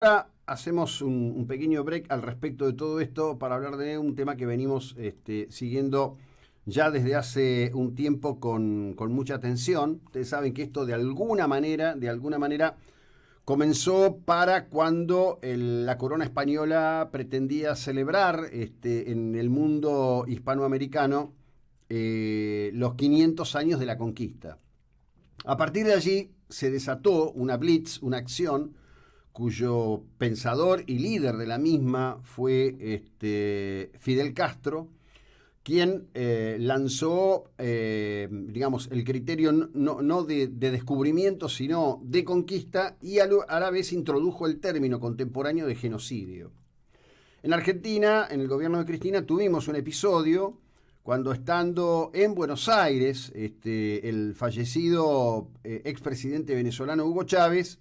Ahora hacemos un pequeño break al respecto de todo esto para hablar de un tema que venimos siguiendo ya desde hace un tiempo con mucha atención. Ustedes saben que esto de alguna manera, comenzó para cuando la corona española pretendía celebrar en el mundo hispanoamericano los 500 años de la conquista. A partir de allí se desató una blitz, una acción cuyo pensador y líder de la misma fue Fidel Castro, quien lanzó, digamos, el criterio no de descubrimiento, sino de conquista, y a la vez introdujo el término contemporáneo de genocidio. En Argentina, en el gobierno de Cristina, tuvimos un episodio cuando, estando en Buenos Aires, el fallecido expresidente venezolano Hugo Chávez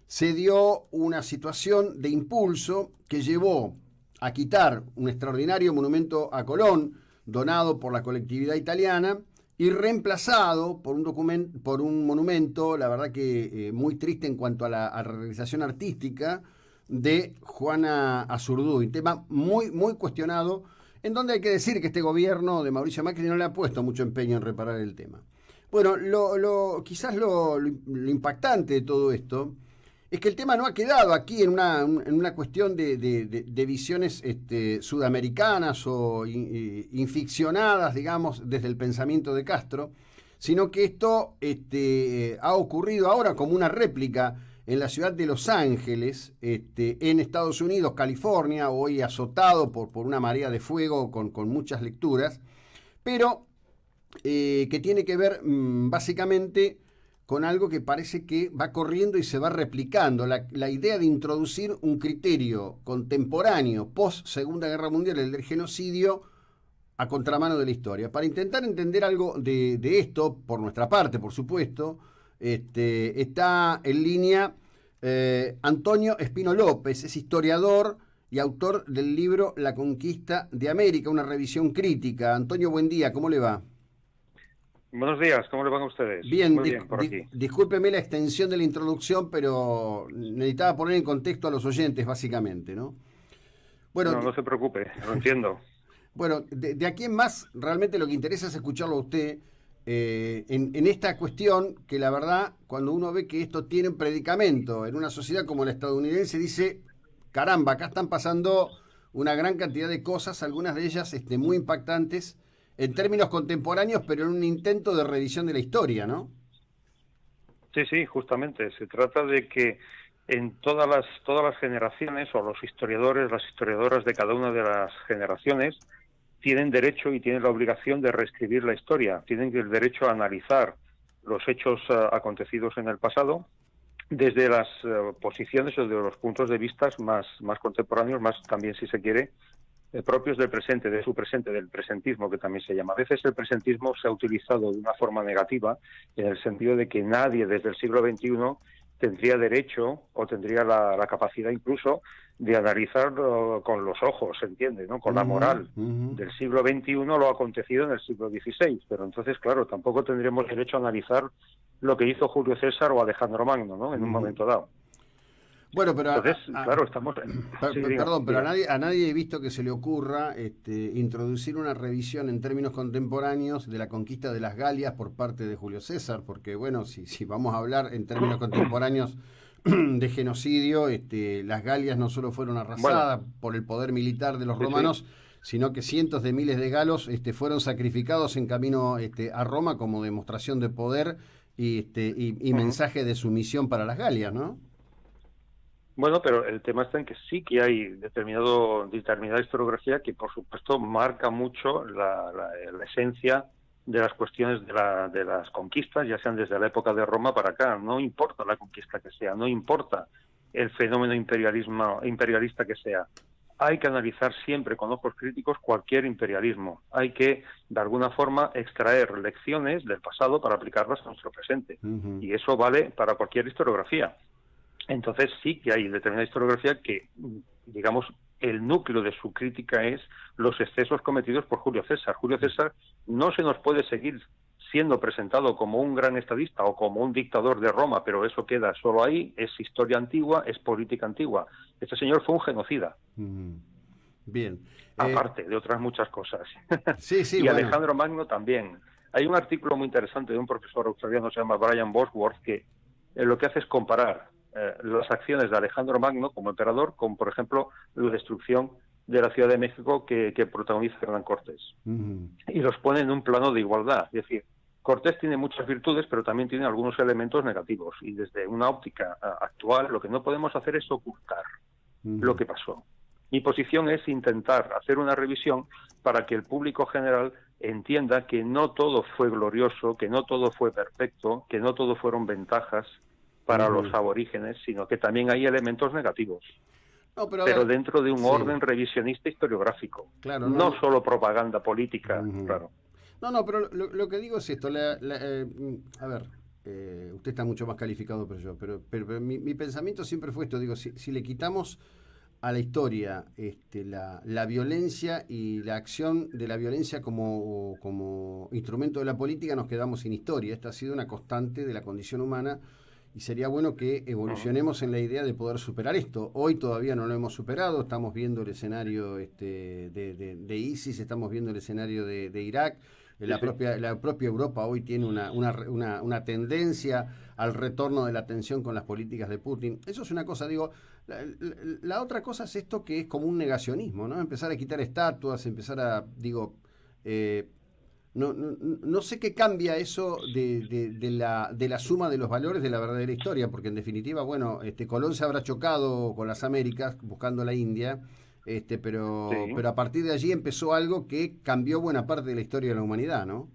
se dio una situación de impulso que llevó a quitar un extraordinario monumento a Colón, donado por la colectividad italiana, y reemplazado por un monumento, la verdad que muy triste en cuanto a la realización artística, de Juana Azurduy. Un tema muy, muy cuestionado, en donde hay que decir que este gobierno de Mauricio Macri no le ha puesto mucho empeño en reparar el tema. Bueno, quizás lo impactante de todo esto es que el tema no ha quedado aquí en una cuestión de visiones sudamericanas o inficcionadas, digamos, desde el pensamiento de Castro, sino que esto ha ocurrido ahora como una réplica en la ciudad de Los Ángeles, en Estados Unidos, California, hoy azotado por una marea de fuego con muchas lecturas, pero que tiene que ver básicamente con algo que parece que va corriendo y se va replicando. La idea de introducir un criterio contemporáneo, post Segunda Guerra Mundial, el del genocidio, a contramano de la historia. Para intentar entender algo de esto, por nuestra parte, por supuesto, está en línea Antonio Espino López, es historiador y autor del libro La Conquista de América, una revisión crítica. Antonio, buen día, ¿cómo le va? Buenos días, ¿cómo le van a ustedes? Bien, Muy bien, por aquí. discúlpeme la extensión de la introducción, pero necesitaba poner en contexto a los oyentes, básicamente, ¿no? Bueno, No, no se preocupe, lo entiendo. bueno, de aquí en más, realmente lo que interesa es escucharlo a usted en esta cuestión que, la verdad, cuando uno ve que esto tiene un predicamento en una sociedad como la estadounidense, dice, caramba, acá están pasando una gran cantidad de cosas, algunas de ellas muy impactantes en términos contemporáneos, pero en un intento de revisión de la historia, ¿no? Sí, sí, justamente. Se trata de que en todas las generaciones, o los historiadores, las historiadoras de cada una de las generaciones, tienen derecho y tienen la obligación de reescribir la historia. Tienen el derecho a analizar los hechos acontecidos en el pasado desde las posiciones o de los puntos de vista más contemporáneos, más también, si se quiere, propios del presente, de su presente, del presentismo, que también se llama. A veces el presentismo se ha utilizado de una forma negativa, en el sentido de que nadie desde el siglo XXI tendría derecho o tendría la capacidad incluso de analizar con los ojos, ¿se entiende?, ¿no?, con la moral del siglo XXI lo acontecido en el siglo XVI. Pero entonces, claro, tampoco tendríamos derecho a analizar lo que hizo Julio César o Alejandro Magno, ¿no?, en un momento dado. Bueno, pero Entonces, claro, estamos... Sí, perdón, pero diga. a nadie he visto que se le ocurra introducir una revisión en términos contemporáneos de la conquista de las Galias por parte de Julio César, porque bueno, si vamos a hablar en términos contemporáneos de genocidio, las Galias no solo fueron Bueno, arrasadas por el poder militar de los sí, sí. romanos, sino que cientos de miles de galos fueron sacrificados en camino a Roma como demostración de poder y Ujú. mensaje de sumisión para las Galias, ¿no? Bueno, pero el tema está en que sí que hay determinada historiografía que, por supuesto, marca mucho la esencia de las cuestiones de las conquistas, ya sean desde la época de Roma para acá. No importa la conquista que sea, no importa el fenómeno imperialista que sea. Hay que analizar siempre con ojos críticos cualquier imperialismo. Hay que, de alguna forma, extraer lecciones del pasado para aplicarlas a nuestro presente. Ujú. Y eso vale para cualquier historiografía. Entonces sí que hay determinada historiografía que, digamos, el núcleo de su crítica es los excesos cometidos por Julio César. Julio César no se nos puede seguir siendo presentado como un gran estadista o como un dictador de Roma, pero eso queda solo ahí, es historia antigua, es política antigua. Este señor fue un genocida. Bien. Aparte de otras muchas cosas. Sí, sí, y bueno. Alejandro Magno también. Hay un artículo muy interesante de un profesor australiano, se llama Brian Bosworth, que lo que hace es comparar las acciones de Alejandro Magno como emperador con, por ejemplo, la destrucción de la Ciudad de México que protagoniza Hernán Cortés. Y los pone en un plano de igualdad. Es decir, Cortés tiene muchas virtudes, pero también tiene algunos elementos negativos. Y desde una óptica actual, lo que no podemos hacer es ocultar lo que pasó. Mi posición es intentar hacer una revisión para que el público general entienda que no todo fue glorioso, que no todo fue perfecto, que no todo fueron ventajas para los aborígenes, sino que también hay elementos negativos. No, pero dentro de un orden revisionista historiográfico, claro, no solo propaganda política, claro. No, pero lo que digo es esto, a ver, usted está mucho más calificado que yo, pero mi pensamiento siempre fue esto, digo, si le quitamos a la historia la violencia y la acción de la violencia como instrumento de la política, nos quedamos sin historia. Esta ha sido una constante de la condición humana y sería bueno que evolucionemos en la idea de poder superar esto. Hoy todavía no lo hemos superado, estamos viendo el escenario de ISIS, estamos viendo el escenario de Irak. La propia Europa hoy tiene una tendencia al retorno de la tensión con las políticas de Putin. Eso es una cosa, digo. La otra cosa es esto que es como un negacionismo, ¿no? Empezar a quitar estatuas, empezar a, digo, no sé qué cambia eso de la suma de los valores de la verdadera historia, porque en definitiva, bueno, Colón se habrá chocado con las Américas buscando la India, pero a partir de allí empezó algo que cambió buena parte de la historia de la humanidad, ¿no?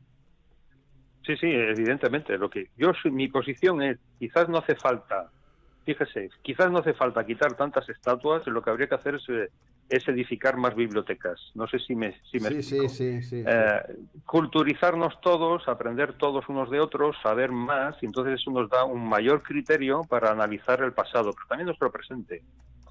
Sí, evidentemente. Mi posición es, quizás no hace falta, fíjese, quizás no hace falta quitar tantas estatuas, lo que habría que hacer es edificar más bibliotecas. No sé si me explico. Sí. Culturizarnos todos, aprender todos unos de otros, saber más, y entonces eso nos da un mayor criterio para analizar el pasado, pero también nuestro presente,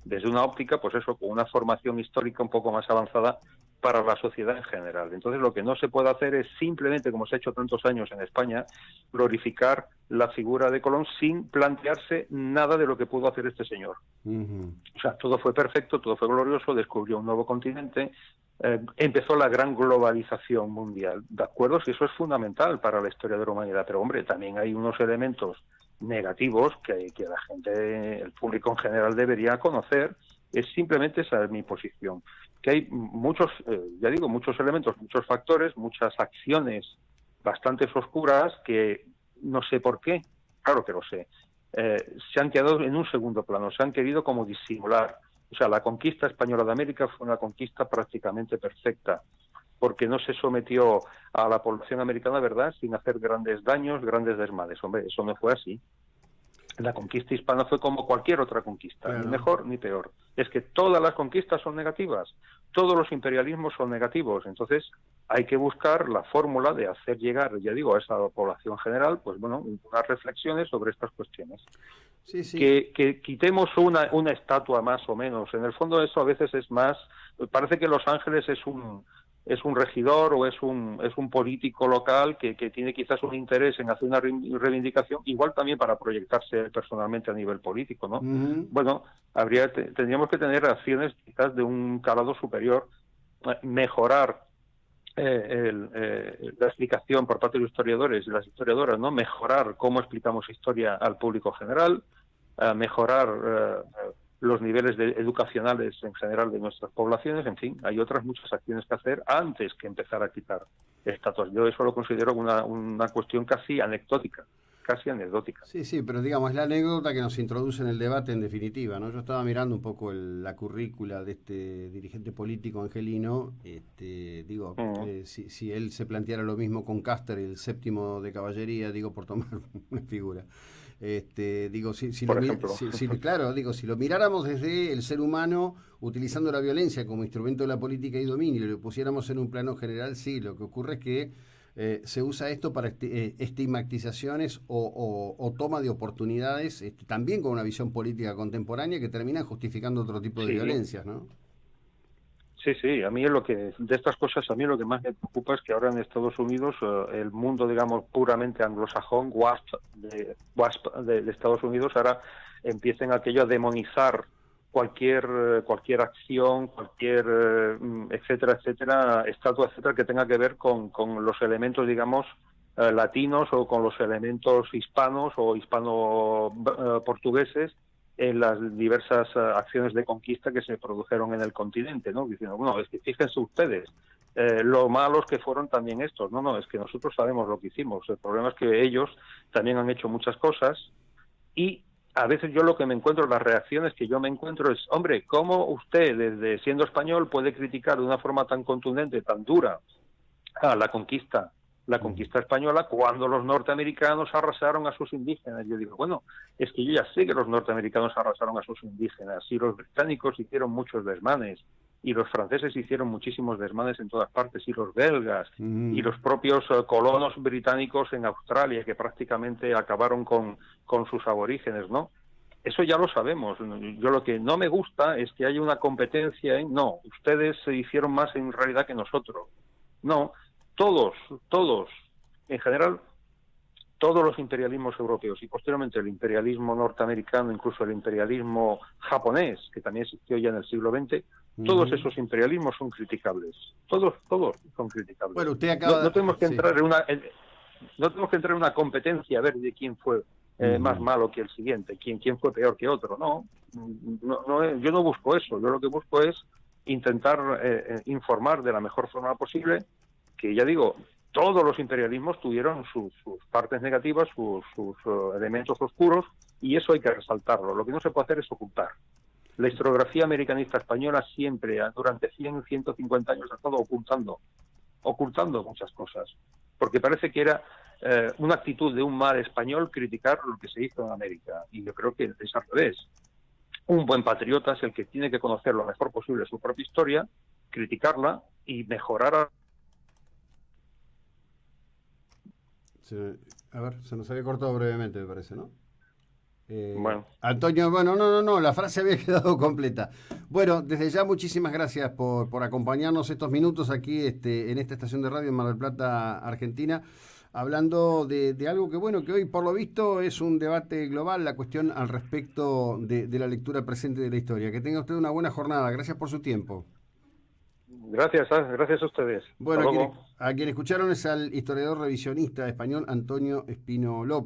desde una óptica, pues eso, con una formación histórica un poco más avanzada para la sociedad en general. Entonces lo que no se puede hacer es simplemente, como se ha hecho tantos años en España, glorificar la figura de Colón sin plantearse nada de lo que pudo hacer este señor. O sea, todo fue perfecto, todo fue glorioso, descubrió un nuevo continente, empezó la gran globalización mundial. De acuerdo, si eso es fundamental para la historia de la humanidad, pero hombre, también hay unos elementos negativos que la gente, el público en general debería conocer. Es simplemente esa es mi posición. Que hay muchos, muchos elementos, muchos factores, muchas acciones bastante oscuras que no sé por qué, claro que lo sé, se han quedado en un segundo plano, se han querido como disimular. O sea, la conquista española de América fue una conquista prácticamente perfecta, porque no se sometió a la población americana, ¿verdad?, sin hacer grandes daños, grandes desmadres. Hombre, eso no fue así. La conquista hispana fue como cualquier otra conquista, claro. Ni mejor ni peor. Es que todas las conquistas son negativas, todos los imperialismos son negativos. Entonces hay que buscar la fórmula de hacer llegar, ya digo, a esa población general, pues bueno, unas reflexiones sobre estas cuestiones. Sí. Que quitemos una estatua más o menos. En el fondo eso a veces es más, parece que Los Ángeles es un regidor o es un político local que tiene quizás un interés en hacer una reivindicación, igual también para proyectarse personalmente a nivel político, ¿no? Bueno, tendríamos que tener acciones quizás de un calado superior, mejorar la explicación por parte de los historiadores y las historiadoras, ¿no? Mejorar cómo explicamos historia al público general, mejorar los niveles educacionales en general de nuestras poblaciones. En fin, hay otras muchas acciones que hacer antes que empezar a quitar estatuas. Yo eso lo considero una cuestión casi anecdótica. Sí, pero digamos, es la anécdota que nos introduce en el debate en definitiva, ¿no? Yo estaba mirando un poco la currícula de este dirigente político angelino, si él se planteara lo mismo con Custer, el séptimo de caballería, digo, por tomar una figura. Si lo miráramos desde el ser humano utilizando la violencia como instrumento de la política y dominio y lo pusiéramos en un plano general, sí, lo que ocurre es que se usa esto para estigmatizaciones o toma de oportunidades, también con una visión política contemporánea que termina justificando otro tipo de violencias, ¿no? Sí, sí, a mí es lo que, de estas cosas, a mí lo que más me preocupa es que ahora en Estados Unidos el mundo, digamos, puramente anglosajón, WASP de Estados Unidos, ahora empiecen aquello a demonizar cualquier acción, etcétera, etcétera, estatua, etcétera, que tenga que ver con los elementos, digamos, latinos o con los elementos hispanos o hispano-portugueses en las diversas acciones de conquista que se produjeron en el continente, ¿no? Diciendo, bueno, es que fíjense ustedes, lo malos que fueron también estos. No, no, es que nosotros sabemos lo que hicimos. El problema es que ellos también han hecho muchas cosas y a veces yo lo que me encuentro, las reacciones que yo me encuentro es, hombre, ¿cómo usted, desde siendo español, puede criticar de una forma tan contundente, tan dura, a la conquista española cuando los norteamericanos arrasaron a sus indígenas? Yo digo, bueno, es que yo ya sé que los norteamericanos arrasaron a sus indígenas y los británicos hicieron muchos desmanes y los franceses hicieron muchísimos desmanes en todas partes y los belgas y los propios colonos británicos en Australia que prácticamente acabaron con sus aborígenes, ¿no? Eso ya lo sabemos. Yo lo que no me gusta es que haya una competencia en, no, ustedes se hicieron más en realidad que nosotros. No, todos, en general, todos los imperialismos europeos y posteriormente el imperialismo norteamericano, incluso el imperialismo japonés, que también existió ya en el siglo XX, todos esos imperialismos son criticables. Todos son criticables. Bueno, usted acaba no tenemos que sí. entrar en una competencia a ver de quién fue más malo que el siguiente, quién fue peor que otro. No, yo no busco eso. Yo lo que busco es intentar informar de la mejor forma posible, que ya digo, todos los imperialismos tuvieron sus partes negativas, sus elementos oscuros, y eso hay que resaltarlo. Lo que no se puede hacer es ocultar. La historiografía americanista española siempre, durante 100, 150 años, ha estado ocultando muchas cosas, porque parece que era una actitud de un mal español criticar lo que se hizo en América, y yo creo que es al revés. Un buen patriota es el que tiene que conocer lo mejor posible su propia historia, criticarla y mejorar. A ver, se nos había cortado brevemente, me parece, ¿no? Bueno. Antonio, bueno, no, la frase había quedado completa. Bueno, desde ya muchísimas gracias por acompañarnos estos minutos aquí en esta estación de radio en Mar del Plata, Argentina, hablando de algo que, bueno, que hoy por lo visto es un debate global, la cuestión al respecto de la lectura presente de la historia. Que tenga usted una buena jornada, gracias por su tiempo. Gracias a ustedes. Bueno, a quien escucharon es al historiador revisionista español Antonio Espino López.